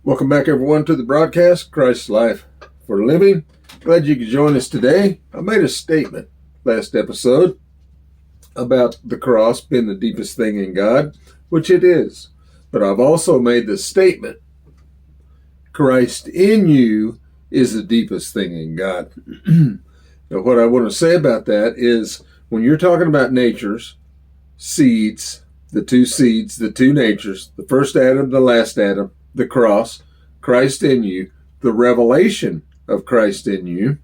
Welcome back, everyone, to the broadcast, Christ's Life for Living. Glad you could join us today. I made a statement last episode about the cross being the deepest thing in God, which it is. But I've also made the statement, Christ in you is the deepest thing in God. Now, what I want to say about that is when you're talking about natures, seeds, the two natures, the first Adam, the last Adam, the cross, Christ in you, the revelation of Christ in you,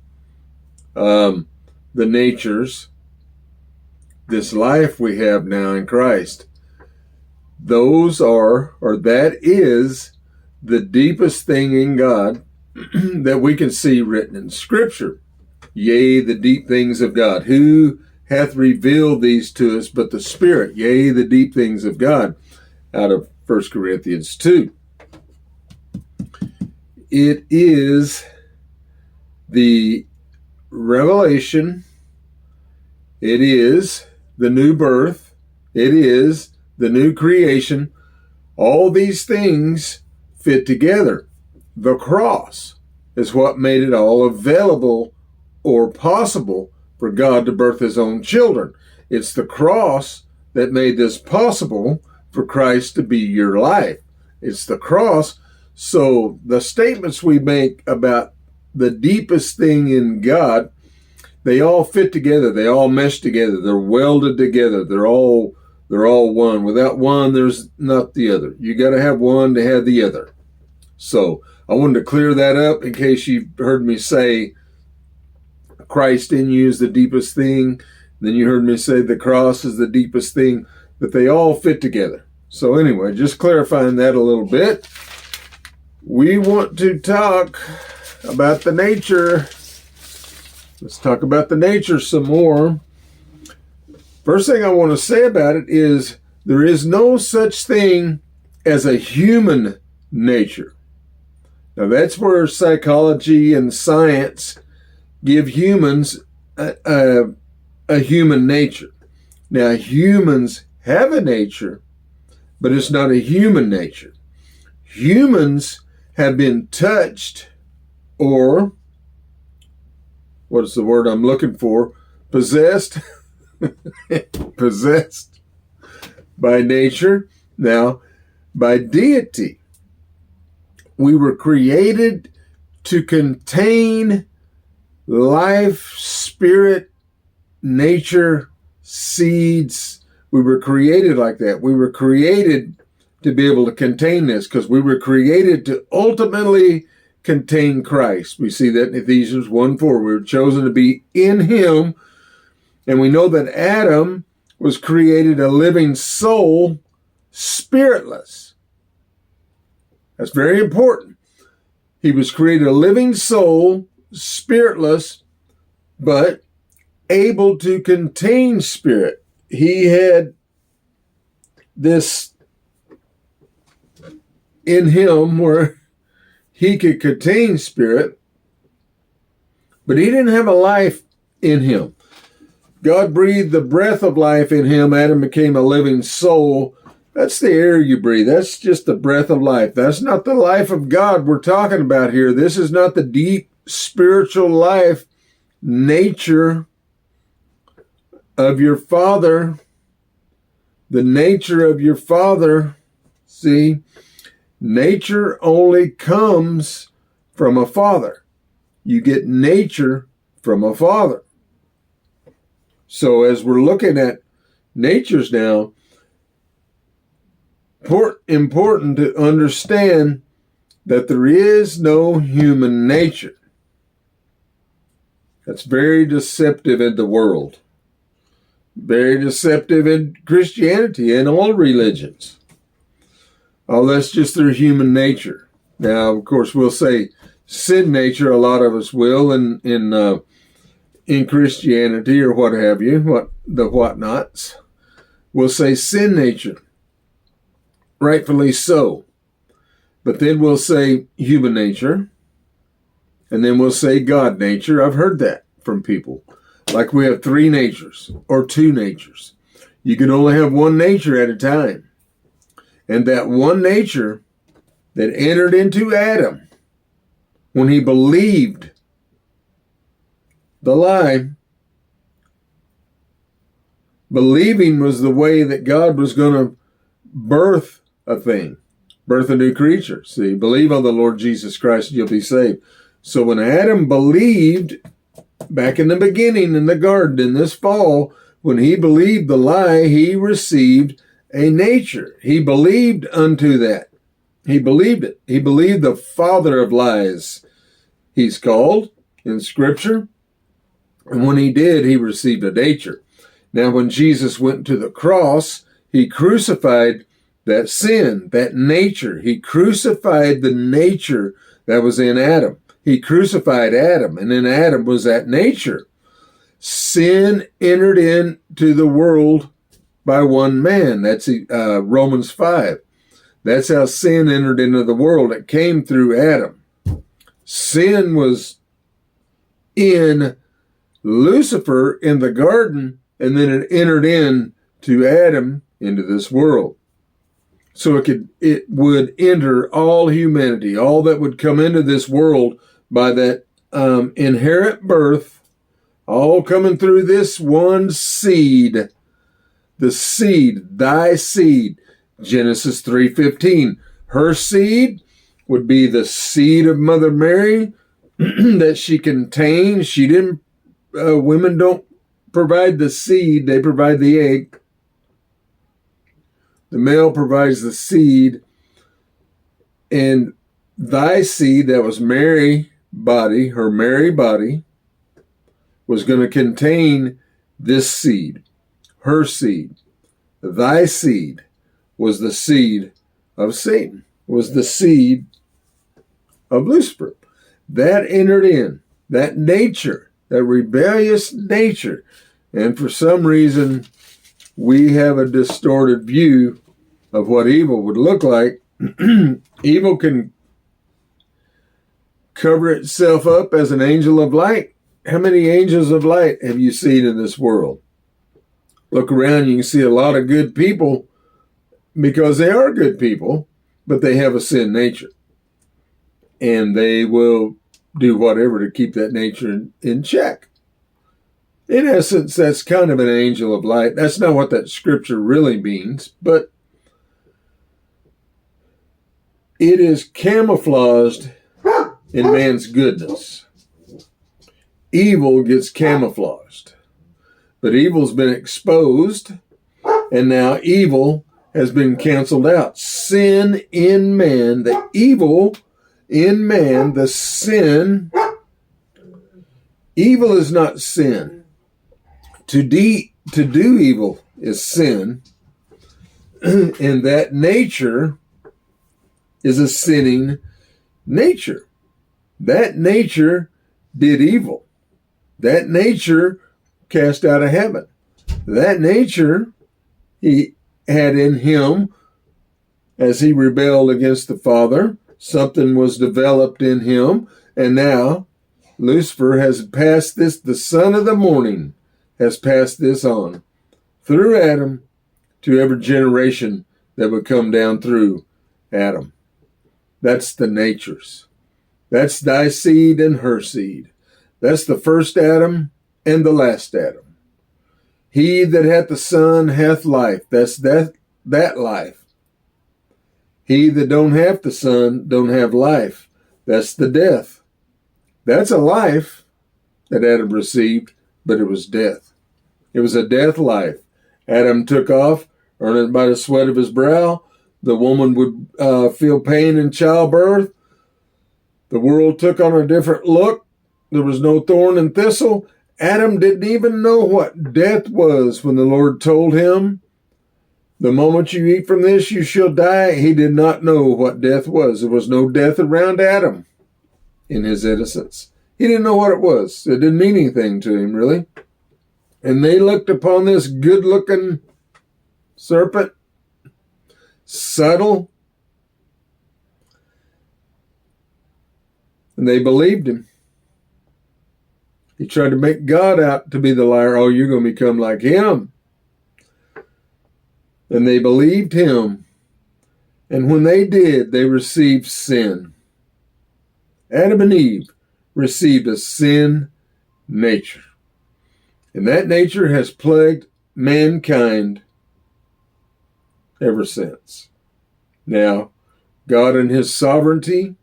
the natures, this life we have now in Christ, that is the deepest thing in God that we can see written in Scripture. Yea, the deep things of God. Who hath revealed these to us but the Spirit? Yea, the deep things of God, out of 1 Corinthians 2. It is the revelation. It is the new birth. It is the new creation. All these things fit together. The cross is what made it all available or possible for God to birth his own children. It's the cross that made this possible for Christ to be your life. It's the cross. So the statements we make about the deepest thing in God, they all fit together. They all mesh together. They're welded together. They're all one. Without one, there's not the other. You got to have one to have the other. So I wanted to clear that up in case you've heard me say Christ in you is the deepest thing. Then you heard me say the cross is the deepest thing, but they all fit together. So anyway, just clarifying that a little bit. We want to talk about the nature. Let's talk about the nature some more. First thing I want to say about it is there is no such thing as a human nature. Now that's where psychology and science give humans a human nature. Now humans have a nature, but it's not a human nature. Humans have been touched, or what's the word I'm looking for? Possessed. Possessed by nature. Now, by deity. We were created to contain life, spirit, nature, seeds. We were created like that. We were created to be able to contain this because we were created to ultimately contain Christ. We see that in Ephesians 1:4. We were chosen to be in him. And we know that Adam was created a living soul, spiritless. That's very important. He was created a living soul, spiritless, but able to contain spirit. He had this in him where he could contain spirit, but he didn't have a life in him. God breathed the breath of life in him. Adam became a living soul. That's the air you breathe. That's just the breath of life. That's not the life of God we're talking about here. This is not the deep spiritual life, nature of your Father. The nature of your Father, see, nature only comes from a father. You get nature from a father. So as we're looking at natures now, important to understand that there is no human nature. That's very deceptive in the world. Very deceptive in Christianity and all religions. Oh, that's just their human nature. Now, of course, we'll say sin nature. A lot of us will in Christianity or what have you, the whatnots. We'll say sin nature. Rightfully so. But then we'll say human nature. And then we'll say God nature. I've heard that from people. Like we have three natures or two natures. You can only have one nature at a time. And that one nature that entered into Adam when he believed the lie. Believing was the way that God was going to birth a thing, birth a new creature. See, believe on the Lord Jesus Christ, you'll be saved. So when Adam believed back in the beginning in the garden in this fall, when he believed the lie, he received a nature. He believed unto that. He believed it. He believed the father of lies, he's called in Scripture. And when he did, he received a nature. Now, when Jesus went to the cross, he crucified that sin, that nature. He crucified the nature that was in Adam. He crucified Adam, and in Adam was that nature. Sin entered into the world by one man. That's Romans 5. That's how sin entered into the world. It came through Adam. Sin was in Lucifer in the garden, and then it entered into Adam into this world. So it would enter all humanity, all that would come into this world by that inherent birth, all coming through this one seed. The seed, thy seed, Genesis 3:15. Her seed would be the seed of Mother Mary that she contained. She didn't. Women don't provide the seed; they provide the egg. The male provides the seed, and thy seed, that was Mary body, her Mary body, was going to contain this seed, her seed. Thy seed was the seed of Satan, was the seed of Lucifer. That entered in, that nature, that rebellious nature. And for some reason, we have a distorted view of what evil would look like. Evil can cover itself up as an angel of light. How many angels of light have you seen in this world? Look around, you can see a lot of good people because they are good people, but they have a sin nature. And they will do whatever to keep that nature in check. In essence, that's kind of an angel of light. That's not what that scripture really means, but it is camouflaged in man's goodness. Evil gets camouflaged, but evil's been exposed, and now evil has been canceled out. Sin in man, the evil in man, the sin. Evil is not sin. To do evil is sin, and that nature is a sinning nature. That nature did evil. That nature cast out of heaven. That nature he had in him as he rebelled against the Father. Something was developed in him, and now Lucifer has passed this, the son of the morning has passed this on through Adam to every generation that would come down through Adam. That's the natures. That's thy seed and her seed. That's the first Adam and the last Adam. He that hath the Son hath life. That's that life. He that don't have the Son don't have life. That's the death. That's a life that Adam received, but it was death. It was a death life. Adam took off, earning by the sweat of his brow. The woman would feel pain in childbirth. The world took on a different look. There was no thorn and thistle. Adam didn't even know what death was when the Lord told him, the moment you eat from this, you shall die. He did not know what death was. There was no death around Adam in his innocence. He didn't know what it was. It didn't mean anything to him, really. And they looked upon this good-looking serpent, subtle, and they believed him. He tried to make God out to be the liar. Oh, you're going to become like him. And they believed him. And when they did, they received sin. Adam and Eve received a sin nature. And that nature has plagued mankind ever since. Now, God in his sovereignty,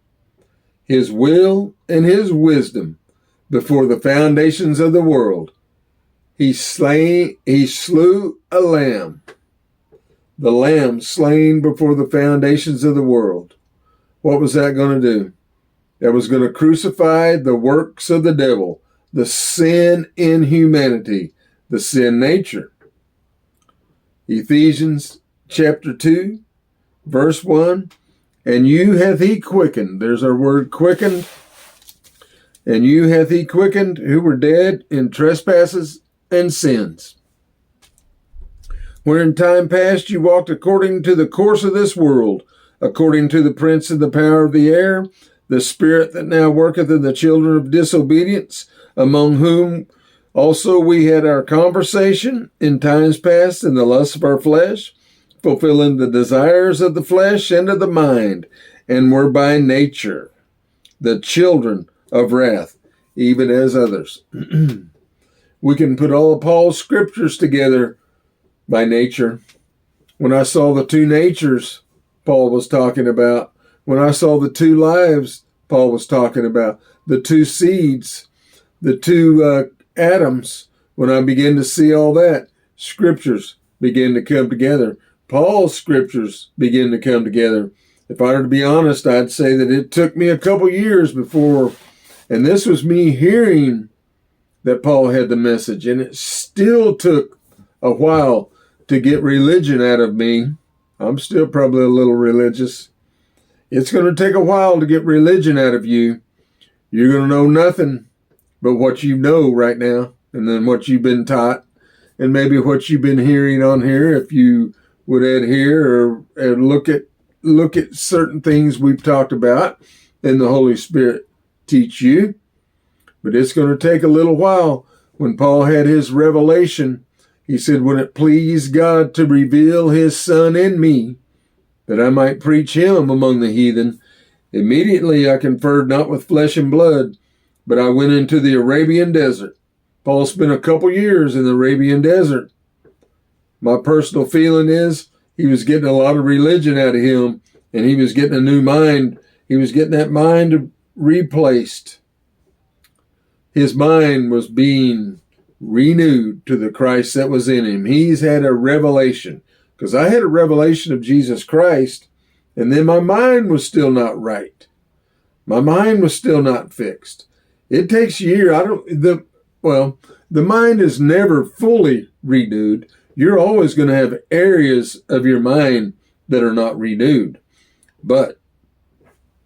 his will, and his wisdom, before the foundations of the world, he slew a lamb. The lamb slain before the foundations of the world. What was that going to do? That was going to crucify the works of the devil, the sin in humanity, the sin nature. Ephesians chapter 2, verse 1, and you hath he quickened. There's our word quickened. And you hath he quickened who were dead in trespasses and sins, where in time past you walked according to the course of this world, according to the prince of the power of the air, the spirit that now worketh in the children of disobedience, among whom also we had our conversation in times past in the lusts of our flesh, fulfilling the desires of the flesh and of the mind, and were by nature the children of wrath, even as others. We can put all of Paul's scriptures together by nature. When I saw the two natures Paul was talking about, when I saw the two lives Paul was talking about, the two seeds, the two atoms, when I began to see all that, scriptures began to come together. Paul's scriptures begin to come together. If I were to be honest, I'd say that it took me a couple years before, and this was me hearing that Paul had the message, and it still took a while to get religion out of me. I'm still probably a little religious. It's going to take a while to get religion out of you. You're going to know nothing but what you know right now, and then what you've been taught, and maybe what you've been hearing on here, if you would adhere or look at certain things we've talked about, and the Holy Spirit teach you. But it's going to take a little while. When Paul had his revelation, he said, when it pleased God to reveal his Son in me, that I might preach him among the heathen, immediately I conferred not with flesh and blood, but I went into the Arabian desert. Paul spent a couple years in the Arabian desert. My personal feeling is he was getting a lot of religion out of him, and he was getting a new mind. He was getting that mind replaced. His mind was being renewed to the Christ that was in him. He's had a revelation, because I had a revelation of Jesus Christ, and then my mind was still not right. My mind was still not fixed. It takes years. The mind is never fully renewed. You're always going to have areas of your mind that are not renewed. But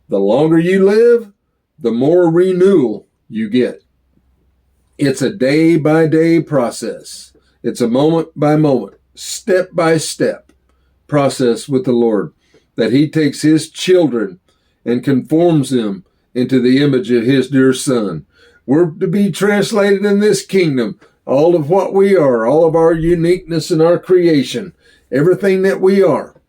the longer you live, the more renewal you get. It's a day-by-day process. It's a moment-by-moment, step-by-step process with the Lord, that he takes his children and conforms them into the image of his dear Son. We're to be translated in this kingdom, all of what we are, all of our uniqueness in our creation, everything that we are,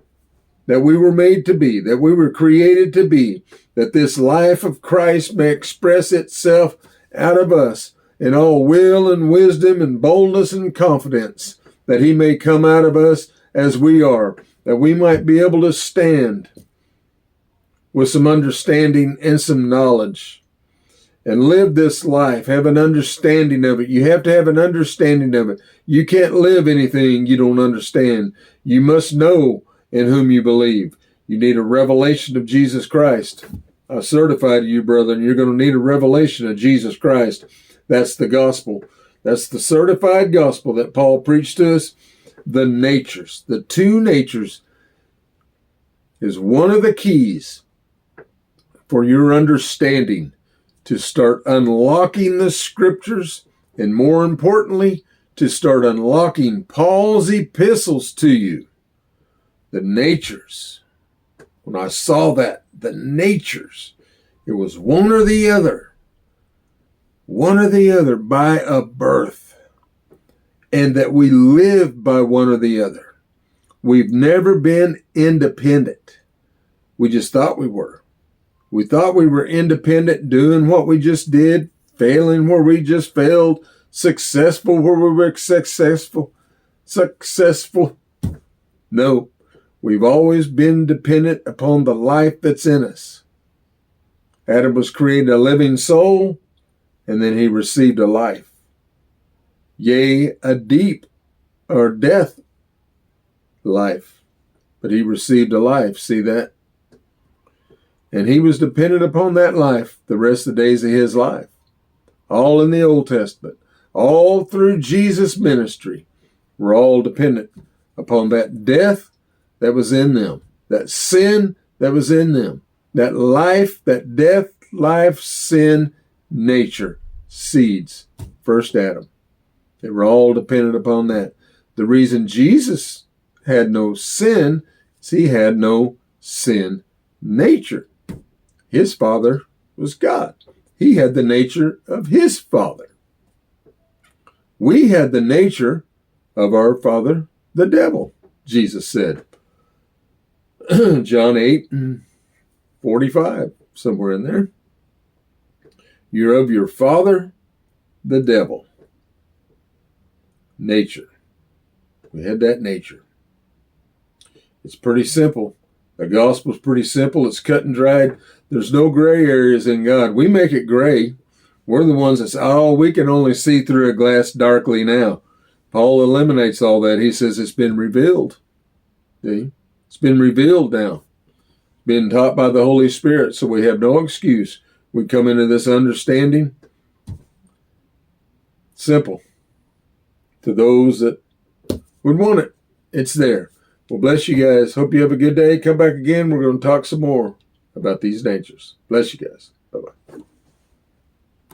that we were made to be, that we were created to be, that this life of Christ may express itself out of us in all will and wisdom and boldness and confidence, that he may come out of us as we are, that we might be able to stand with some understanding and some knowledge and live this life, have an understanding of it. You have to have an understanding of it. You can't live anything you don't understand. You must know in whom you believe. You need a revelation of Jesus Christ. I certify to you, brethren, you're going to need a revelation of Jesus Christ. That's the gospel. That's the certified gospel that Paul preached to us. The natures, the two natures, is one of the keys for your understanding to start unlocking the scriptures, and more importantly, to start unlocking Paul's epistles to you. The natures. When I saw that, the natures, it was one or the other. One or the other by a birth, and that we live by one or the other. We've never been independent. We just thought we were. We thought we were independent, doing what we just did, failing where we just failed, successful where we were successful. No, we've always been dependent upon the life that's in us. Adam was created a living soul, and then he received a life. Yea, a deep or death life. But he received a life. See that? And he was dependent upon that life the rest of the days of his life. All in the Old Testament. All through Jesus' ministry. We're all dependent upon that death that was in them. That sin that was in them. That life, that death, life, sin, nature, seeds. First Adam. They were all dependent upon that. The reason Jesus had no sin is he had no sin nature. His Father was God. He had the nature of his Father. We had the nature of our father, the devil, Jesus said. John 8:45, somewhere in there. You're of your father, the devil. Nature. We had that nature. It's pretty simple. The gospel's pretty simple. It's cut and dried. There's no gray areas in God. We make it gray. We're the ones that say, oh, we can only see through a glass darkly now. Paul eliminates all that. He says it's been revealed. See? It's been revealed now. Been taught by the Holy Spirit, so we have no excuse. We come into this understanding. Simple. To those that would want it, it's there. Well, bless you guys. Hope you have a good day. Come back again. We're going to talk some more about these natures. Bless you guys. Bye-bye.